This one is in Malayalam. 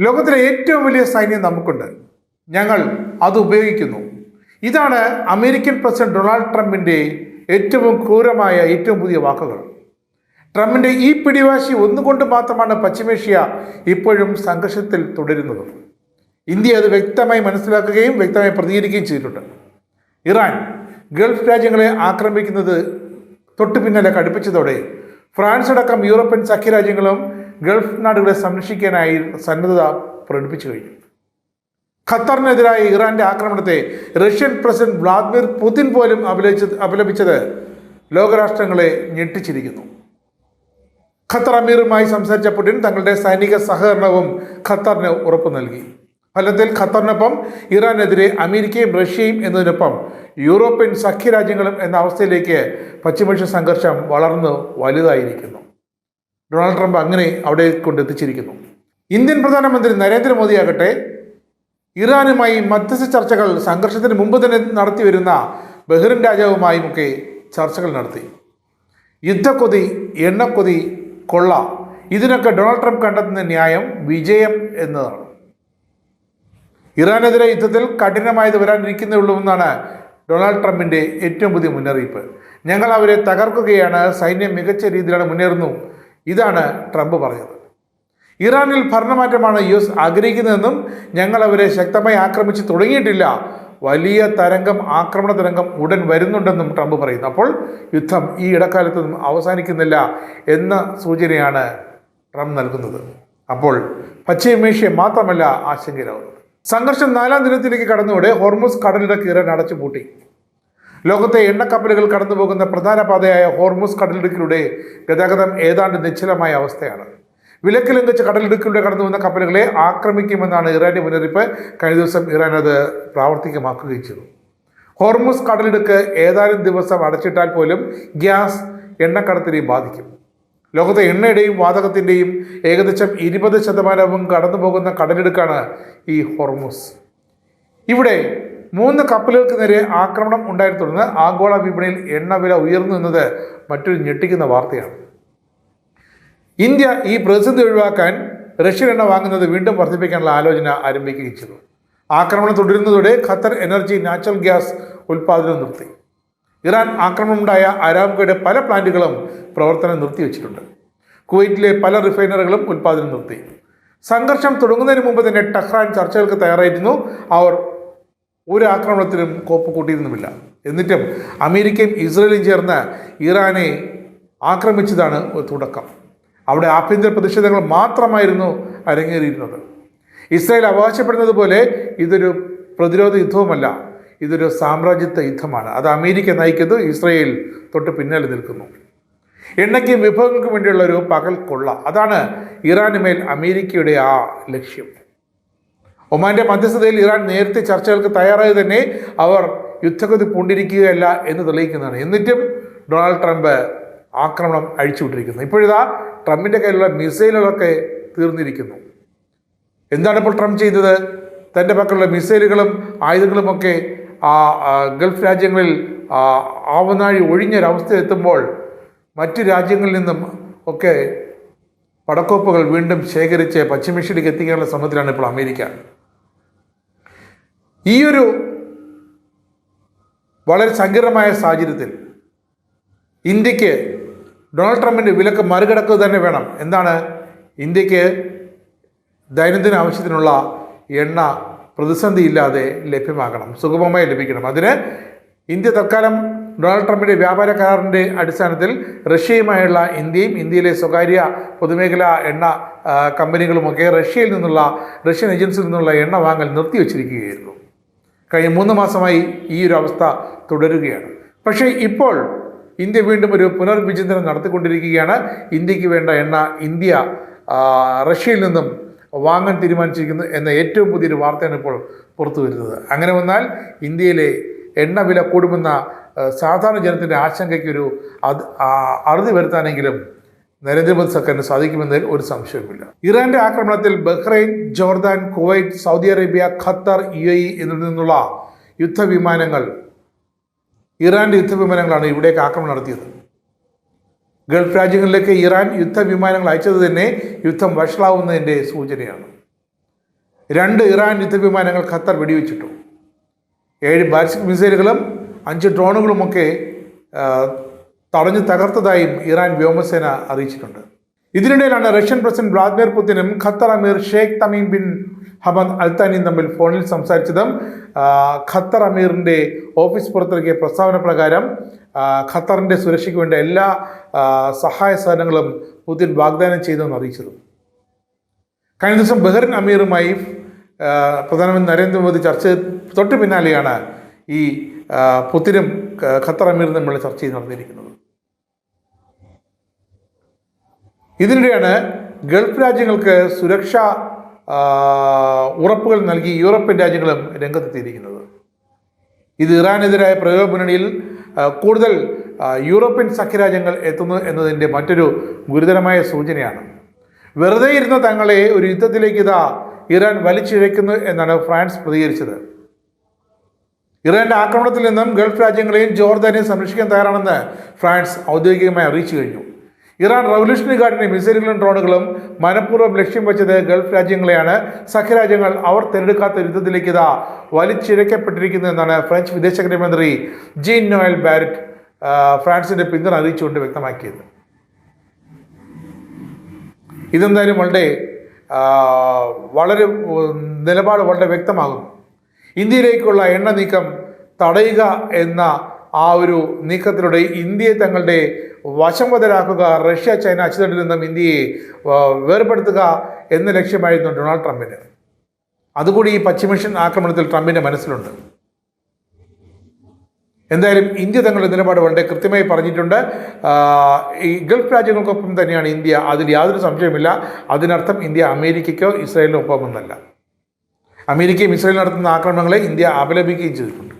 ലോകത്തിലെ ഏറ്റവും വലിയ സൈന്യം നമുക്കുണ്ട്, ഞങ്ങൾ അത് ഉപയോഗിക്കുന്നു. ഇതാണ് അമേരിക്കൻ പ്രസിഡന്റ് ഡൊണാൾഡ് ട്രംപിൻ്റെ ഏറ്റവും ക്രൂരമായ ഏറ്റവും പുതിയ വാക്കുകൾ. ട്രംപിൻ്റെ ഈ പിടിവാശി ഒന്നുകൊണ്ട് മാത്രമാണ് പശ്ചിമേഷ്യ ഇപ്പോഴും സംഘർഷത്തിൽ തുടരുന്നത്. ഇന്ത്യ അത് വ്യക്തമായി മനസ്സിലാക്കുകയും വ്യക്തമായി പ്രതികരിക്കുകയും ചെയ്തിട്ടുണ്ട്. ഇറാൻ ഗൾഫ് രാജ്യങ്ങളെ ആക്രമിക്കുന്നത് തൊട്ടു പിന്നാലെ കടുപ്പിച്ചതോടെ ഫ്രാൻസ് അടക്കം യൂറോപ്യൻ സഖ്യരാജ്യങ്ങളും ഗൾഫ് നാടുകളെ സംരക്ഷിക്കാനായി സന്നദ്ധത പ്രകടിപ്പിച്ചു കഴിഞ്ഞു. ഖത്തറിനെതിരായ ഇറാന്റെ ആക്രമണത്തെ റഷ്യൻ പ്രസിഡന്റ് വ്ളാദിമിർ പുതിൻ പോലും അപലപിച്ചത് ലോകരാഷ്ട്രങ്ങളെ ഞെട്ടിച്ചിരിക്കുന്നു. ഖത്തർ അമീറുമായി സംസാരിച്ച പുടിൻ തങ്ങളുടെ സൈനിക സഹകരണവും ഖത്തറിന് ഉറപ്പു നൽകി. ഫലത്തിൽ ഖത്തറിനൊപ്പം ഇറാനെതിരെ അമേരിക്കയും റഷ്യയും എന്നതിനൊപ്പം യൂറോപ്യൻ സഖ്യരാജ്യങ്ങളും എന്ന അവസ്ഥയിലേക്ക് പശ്ചിമേഷ്യ സംഘർഷം വളർന്ന് വലുതായിരിക്കുന്നു. ഡൊണാൾഡ് ട്രംപ് അങ്ങനെ അവിടെ കൊണ്ടെത്തിച്ചിരിക്കുന്നു. ഇന്ത്യൻ പ്രധാനമന്ത്രി നരേന്ദ്രമോദിയാകട്ടെ ഇറാനുമായി മധ്യസ്ഥ ചർച്ചകൾ സംഘർഷത്തിന് മുമ്പ് തന്നെ നടത്തി വരുന്ന ബഹ്റിൻ രാജാവുമായുമൊക്കെ ചർച്ചകൾ നടത്തി. യുദ്ധക്കൊതി, എണ്ണക്കൊതി, കൊള്ള, ഇതിനൊക്കെ ഡൊണാൾഡ് ട്രംപ് കണ്ടെത്തുന്ന ന്യായം വിജയം എന്നതാണ്. ഇറാനെതിരെ യുദ്ധത്തിൽ കഠിനമായത് വരാനിരിക്കുന്നേ ഉള്ളൂവെന്നാണ് ഡൊണാൾഡ് ട്രംപിൻ്റെ ഏറ്റവും പുതിയ മുന്നറിയിപ്പ്. ഞങ്ങൾ അവരെ തകർക്കുകയാണ്, സൈന്യം മികച്ച രീതിയിലാണ് മുന്നേറുന്നു, ഇതാണ് ട്രംപ് പറഞ്ഞത്. ഇറാനിൽ ഭരണമാറ്റമാണ് US ആഗ്രഹിക്കുന്നതെന്നും ഞങ്ങൾ അവരെ ശക്തമായി ആക്രമിച്ച് തുടങ്ങിയിട്ടില്ല, വലിയ ആക്രമണ തരംഗം ഉടൻ വരുന്നുണ്ടെന്നും ട്രംപ് പറയുന്നു. അപ്പോൾ യുദ്ധം ഈ ഇടക്കാലത്തൊന്നും അവസാനിക്കുന്നില്ല എന്ന സൂചനയാണ് ട്രംപ് നൽകുന്നത്. അപ്പോൾ പശ്ചിമേഷ്യ മാത്രമല്ല ആശങ്കയിലാവുന്നത്. സംഘർഷം 4ാം ദിനത്തിലേക്ക് കടന്നതോടെ ഹോർമുസ് കടലിടുക്ക് ഇറാൻ അടച്ചുപൂട്ടി. ലോകത്തെ എണ്ണക്കപ്പലുകൾ കടന്നു പോകുന്ന പ്രധാന പാതയായ ഹോർമുസ് കടലിടുക്കിലൂടെ ഗതാഗതം ഏതാണ്ട് നിശ്ചലമായ അവസ്ഥയാണ്. വിലക്ക് ലംഘിച്ച് കടലിടുക്കിലൂടെ കടന്നു വന്ന കപ്പലുകളെ ആക്രമിക്കുമെന്നാണ് ഇറാന്റെ മുന്നറിയിപ്പ്. കഴിഞ്ഞ ദിവസം ഇറാൻ അത് പ്രാവർത്തികമാക്കുകയും ചെയ്തു. ഹോർമുസ് കടലിടുക്ക് ഏതാനും ദിവസം അടച്ചിട്ടാൽ പോലും ഗ്യാസ് എണ്ണക്കടത്തിനെയും ബാധിക്കും. ലോകത്തെ എണ്ണയുടെയും വാതകത്തിൻ്റെയും ഏകദേശം 20% കടന്നു പോകുന്ന കടലിടുക്കാണ് ഈ ഹോർമുസ്. ഇവിടെ 3 കപ്പലുകൾക്ക് നേരെ ആക്രമണം ഉണ്ടായി തുടർന്ന് ആഗോള വിപണിയിൽ എണ്ണ വില ഉയർന്നു എന്നത് മറ്റൊരു ഞെട്ടിക്കുന്ന വാർത്തയാണ്. ഇന്ത്യ ഈ പ്രതിസന്ധി ഒഴിവാക്കാൻ റഷ്യൻ എണ്ണ വാങ്ങുന്നത് വീണ്ടും വർദ്ധിപ്പിക്കാനുള്ള ആലോചന ആരംഭിക്കുകയും ചെയ്തു. ആക്രമണം തുടരുന്നതോടെ ഖത്തർ എനർജി നാച്ചുറൽ ഗ്യാസ് ഉൽപ്പാദനം നിർത്തി. ഇറാൻ ആക്രമണമുണ്ടായ അരാംകോയുടെ പല പ്ലാന്റുകളും പ്രവർത്തനം നിർത്തിവെച്ചിട്ടുണ്ട്. കുവൈറ്റിലെ പല റിഫൈനറികളും ഉൽപ്പാദനം നിർത്തി. സംഘർഷം തുടങ്ങുന്നതിന് മുമ്പ് തന്നെ ടെഹ്റാൻ ചർച്ചകൾക്ക് തയ്യാറായിരുന്നു. അവർ ഒരു ആക്രമണത്തിലും കോപ്പ് കൂട്ടിയിരുന്നുമില്ല. എന്നിട്ടും അമേരിക്കയും ഇസ്രയേലും ചേർന്ന് ഇറാനെ ആക്രമിച്ചതാണ് ഒരു തുടക്കം. അവിടെ ആഭ്യന്തര പ്രതിഷേധങ്ങൾ മാത്രമായിരുന്നു അരങ്ങേറിയിരുന്നത്. ഇസ്രായേൽ അവകാശപ്പെടുന്നത് പോലെ ഇതൊരു പ്രതിരോധ യുദ്ധവുമല്ല, ഇതൊരു സാമ്രാജ്യത്വ യുദ്ധമാണ്. അത് അമേരിക്ക നയിക്കുന്നു, ഇസ്രായേൽ തൊട്ട് പിന്നാലെ നിൽക്കുന്നു. എണ്ണയ്ക്കും വിഭവങ്ങൾക്കും വേണ്ടിയുള്ള ഒരു പകൽ കൊള്ള, അതാണ് ഇറാന് മേൽ അമേരിക്കയുടെ ആ ലക്ഷ്യം. ഒമാന്റെ മധ്യസ്ഥതയിൽ ഇറാൻ നേരത്തെ ചർച്ചകൾക്ക് തയ്യാറായി തന്നെ അവർ യുദ്ധഗതി പൂണ്ടിരിക്കുകയല്ല എന്ന് തെളിയിക്കുന്നതാണ്. എന്നിട്ടും ഡൊണാൾഡ് ട്രംപ് ആക്രമണം അഴിച്ചുവിട്ടിരിക്കുന്നു. ഇപ്പോഴിതാ ട്രംപിൻ്റെ കയ്യിലുള്ള മിസൈലുകളൊക്കെ തീർന്നിരിക്കുന്നു. എന്താണ് ഇപ്പോൾ ട്രംപ് ചെയ്തത്? തൻ്റെ പക്കലുള്ള മിസൈലുകളും ആയുധങ്ങളുമൊക്കെ ഗൾഫ് രാജ്യങ്ങളിൽ ആവനാഴി ഒഴിഞ്ഞൊരവസ്ഥ എത്തുമ്പോൾ മറ്റ് രാജ്യങ്ങളിൽ നിന്നും ഒക്കെ പടക്കോപ്പുകൾ വീണ്ടും ശേഖരിച്ച് പശ്ചിമേഷ്യയിലേക്ക് എത്തിക്കാനുള്ള ശ്രമത്തിലാണ് ഇപ്പോൾ അമേരിക്ക. ഈയൊരു വളരെ സങ്കീർണമായ സാഹചര്യത്തിൽ ഇന്ത്യക്ക് ഡൊണാൾഡ് ട്രംപിൻ്റെ വിലക്ക് മറികടക്കുക തന്നെ വേണം. എന്താണ്? ഇന്ത്യക്ക് ദൈനംദിന ആവശ്യത്തിനുള്ള എണ്ണ പ്രതിസന്ധിയില്ലാതെ ലഭ്യമാകണം, സുഗമമായി ലഭിക്കണം. അതിന് ഇന്ത്യ തൽക്കാലം ഡൊണാൾഡ് ട്രംപിൻ്റെ വ്യാപാര കരാറിൻ്റെ അടിസ്ഥാനത്തിൽ റഷ്യയുമായുള്ള ഇന്ത്യയിലെ സ്വകാര്യ പൊതുമേഖലാ എണ്ണ കമ്പനികളുമൊക്കെ റഷ്യൻ ഏജൻസിയിൽ നിന്നുള്ള എണ്ണ വാങ്ങൽ നിർത്തിവെച്ചിരിക്കുകയായിരുന്നു. കഴിഞ്ഞ 3 മാസമായി ഈ ഒരു അവസ്ഥ തുടരുകയാണ്. പക്ഷേ ഇപ്പോൾ ഇന്ത്യ വീണ്ടും ഒരു പുനർവിചിന്തനം നടത്തിക്കൊണ്ടിരിക്കുകയാണ്. ഇന്ത്യക്ക് വേണ്ട എണ്ണ ഇന്ത്യ റഷ്യയിൽ നിന്നും വാങ്ങാൻ തീരുമാനിച്ചിരിക്കുന്നു എന്ന ഏറ്റവും പുതിയൊരു വാർത്തയാണ് ഇപ്പോൾ പുറത്തു വരുന്നത്. അങ്ങനെ വന്നാൽ ഇന്ത്യയിലെ എണ്ണ വില കൂടുമെന്ന സാധാരണ ജനത്തിൻ്റെ ആശങ്കയ്ക്കൊരു അറുതി വരുത്താനെങ്കിലും നരേന്ദ്രമോദി സർക്കാരിന് സാധിക്കുമെന്നതിൽ ഒരു സംശയവുമില്ല. ഇറാന്റെ ആക്രമണത്തിൽ Bahrain, Jordan, Kuwait, Saudi Arabia, Qatar, UAE എന്നിൽ നിന്നുള്ള ഇറാന്റെ യുദ്ധവിമാനങ്ങളാണ് ഇവിടേക്ക് ആക്രമണം നടത്തിയത്. ഗൾഫ് രാജ്യങ്ങളിലേക്ക് ഇറാൻ യുദ്ധവിമാനങ്ങൾ അയച്ചത് തന്നെ യുദ്ധം വഷളാവുന്നതിൻ്റെ സൂചനയാണ്. 2 ഇറാൻ യുദ്ധവിമാനങ്ങൾ ഖത്തർ വെടിവെച്ചിട്ടു. 7 ബാലിസ്റ്റിക് മിസൈലുകളും 5 ഡ്രോണുകളുമൊക്കെ തടഞ്ഞു തകർത്തതായും ഇറാൻ വ്യോമസേന അറിയിച്ചിട്ടുണ്ട്. ഇതിനിടയിലാണ് റഷ്യൻ പ്രസിഡന്റ് വ്ളാദിമിർ പുതിനും ഖത്തർ അമീർ ഷെയ്ഖ് തമീം ബിൻ ഹമദ് അൽത്താനിയും തമ്മിൽ ഫോണിൽ സംസാരിച്ചതും. ഖത്തർ അമീറിൻ്റെ ഓഫീസ് പുറത്തിറക്കിയ പ്രസ്താവന പ്രകാരം ഖത്തറിൻ്റെ സുരക്ഷയ്ക്ക് വേണ്ട എല്ലാ സഹായ സഹകരണങ്ങളും പുതിൻ വാഗ്ദാനം ചെയ്തെന്ന് അറിയിച്ചതും. കഴിഞ്ഞ ദിവസം ബഹ്റിൻ അമീറുമായി പ്രധാനമന്ത്രി നരേന്ദ്രമോദി ചർച്ച തൊട്ട് പിന്നാലെയാണ് ഈ പുതിനും ഖത്തർ അമീറും തമ്മിലുള്ള ചർച്ച നടന്നിരിക്കുന്നത്. ഇതിനിടെയാണ് ഗൾഫ് രാജ്യങ്ങൾക്ക് സുരക്ഷാ ഉറപ്പുകൾ നൽകി യൂറോപ്യൻ രാജ്യങ്ങളും രംഗത്തെത്തിയിരിക്കുന്നത്. ഇത് ഇറാനെതിരായ പ്രയോഗ മുന്നണിയിൽ കൂടുതൽ യൂറോപ്യൻ സഖ്യരാജ്യങ്ങൾ എത്തുന്നു എന്നതിൻ്റെ മറ്റൊരു ഗുരുതരമായ സൂചനയാണ്. വെറുതെ ഇരുന്ന തങ്ങളെ ഒരു യുദ്ധത്തിലേക്ക് ഇറാൻ വലിച്ചിഴയ്ക്കുന്നു എന്നാണ് ഫ്രാൻസ് പ്രതികരിച്ചത്. ഇറാന്റെ ആക്രമണത്തിൽ നിന്നും ഗൾഫ് രാജ്യങ്ങളെയും ജോർദാനെയും സംരക്ഷിക്കാൻ തയ്യാറാണെന്ന് ഫ്രാൻസ് ഔദ്യോഗികമായി അറിയിച്ചു കഴിഞ്ഞു. ഇറാൻ റവല്യൂഷണറി ഗാർഡിന്റെ മിസൈലുകളും ഡ്രോണുകളും മനഃപൂർവ്വം ലക്ഷ്യം വെച്ചത് ഗൾഫ് രാജ്യങ്ങളെയാണ്. സഖ്യരാജ്യങ്ങൾ അവർ തിരഞ്ഞെടുക്കാത്ത യുദ്ധത്തിലേക്ക് വലിച്ചിഴക്കപ്പെട്ടിരിക്കുന്നു എന്നാണ് ഫ്രഞ്ച് വിദേശകാര്യമന്ത്രി ജീൻ നോയൽ ബാരറ്റ് ഫ്രാൻസിന്റെ പിന്തുണ അറിയിച്ചുകൊണ്ട് വ്യക്തമാക്കിയത്. ഇതെന്തായാലും വളരെ നിലപാട് വളരെ വ്യക്തമാകുന്നു. ഇന്ത്യയിലേക്കുള്ള എണ്ണ നീക്കം തടയുക എന്ന ആ ഒരു നീക്കത്തിലൂടെ ഇന്ത്യയെ തങ്ങളുടെ വശംവദരാക്കുക, റഷ്യ ചൈന അച്ചുതണ്ടിൽ നിന്നും ഇന്ത്യയെ വേർപെടുത്തുക എന്ന ലക്ഷ്യമായിരുന്നു ഡൊണാൾഡ് ട്രംപിന്. അതുകൂടി ഈ പശ്ചിമേഷ്യൻ ആക്രമണത്തിൽ ട്രംപിൻ്റെ മനസ്സിലുണ്ട്. എന്തായാലും ഇന്ത്യ തങ്ങളുടെ നിലപാട് വളരെ കൃത്യമായി പറഞ്ഞിട്ടുണ്ട്. ഈ ഗൾഫ് രാജ്യങ്ങൾക്കൊപ്പം തന്നെയാണ് ഇന്ത്യ, അതിൽ യാതൊരു സംശയമില്ല. അതിനർത്ഥം ഇന്ത്യ അമേരിക്കയ്ക്കോ ഇസ്രായേലിനോ ഒപ്പമെന്നല്ല. അമേരിക്കയും ഇസ്രായേൽ നടത്തുന്ന ആക്രമണങ്ങളെ ഇന്ത്യ അപലപിക്കുകയും ചെയ്തിട്ടുണ്ട്.